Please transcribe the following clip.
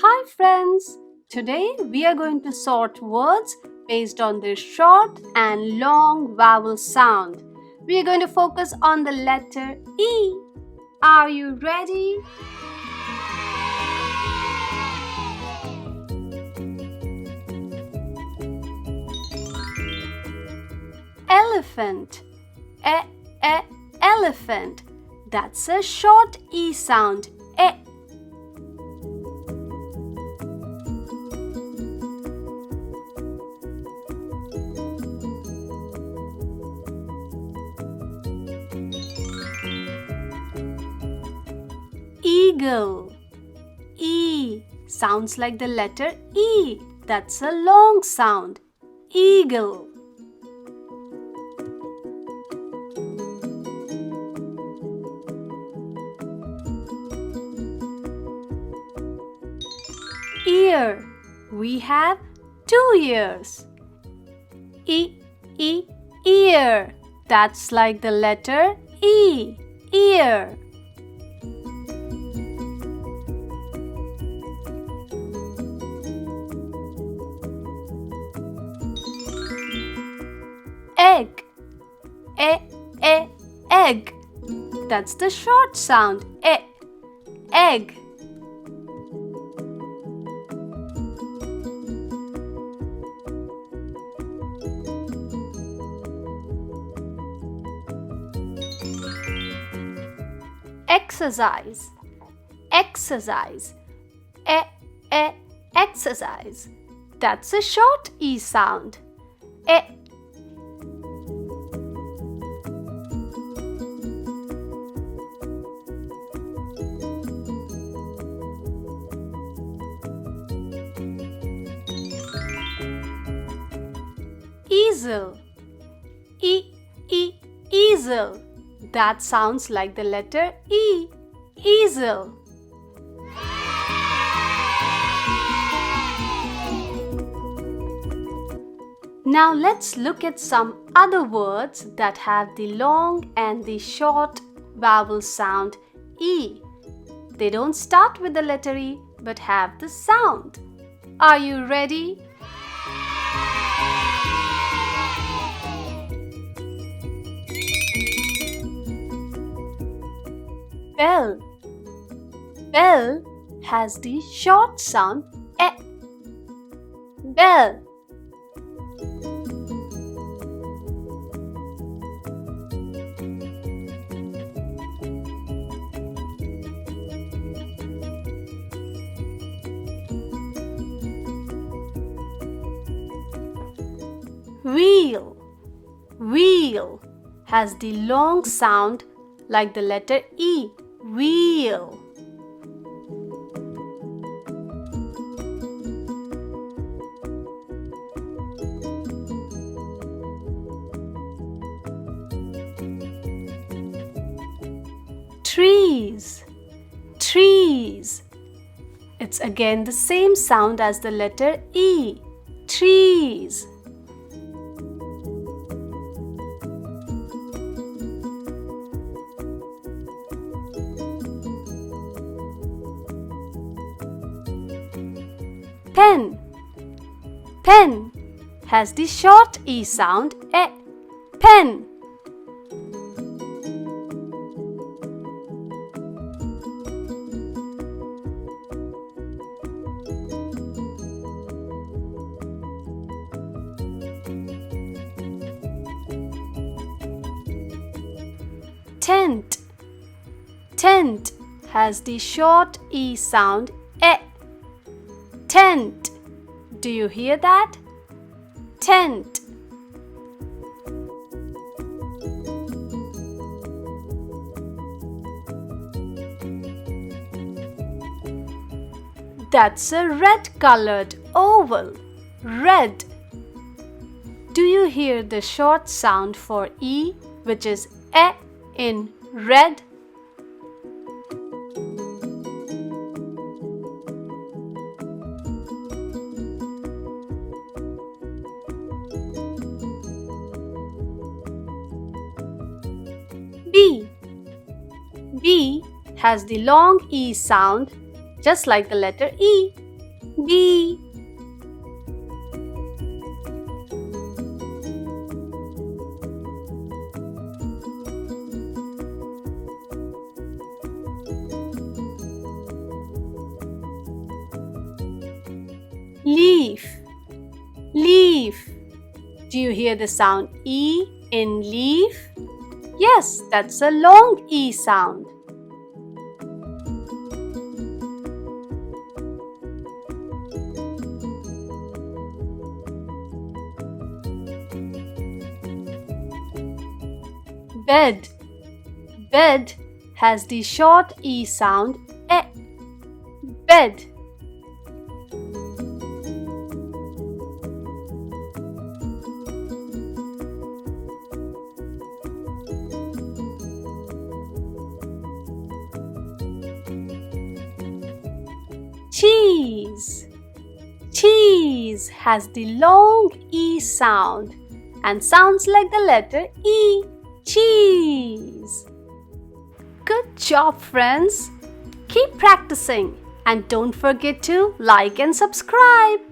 Hi friends! Today we are going to sort words based on their short and long vowel sound. We are going to focus on the letter E. Are you ready? Elephant. Elephant. That's a short E sound. Eagle. E sounds like the letter E. That's a long sound. Eagle. Ear. We have two ears. Ear. That's like the letter E. Ear. Egg. Egg. That's the short sound. Egg. Exercise. Exercise. Exercise. That's a short E sound. Easel. Easel. That sounds like the letter E. Easel. Now let's look at some other words that have the long and the short vowel sound E. They don't start with the letter E but have the sound. Are you ready? Bell. Bell has the short sound E. Bell. Wheel. Wheel has the long sound like the letter E. Wheel. Trees. Trees. It's again the same sound as the letter E. Trees. Pen. Pen has the short E sound E. Pen. Tent. Tent has the short E sound E. Tent. Do you hear that? Tent. That's a red-colored oval. Red. Do you hear the short sound for E, which is E in red? B. B has the long E sound just like the letter E. B. Leaf. Leaf. Do you hear the sound E in leaf? Yes, that's a long E sound. Bed. Bed has the short E sound E. Bed. Cheese. Cheese has the long E sound and sounds like the letter E. Cheese. Good job, friends. Keep practicing and don't forget to like and subscribe.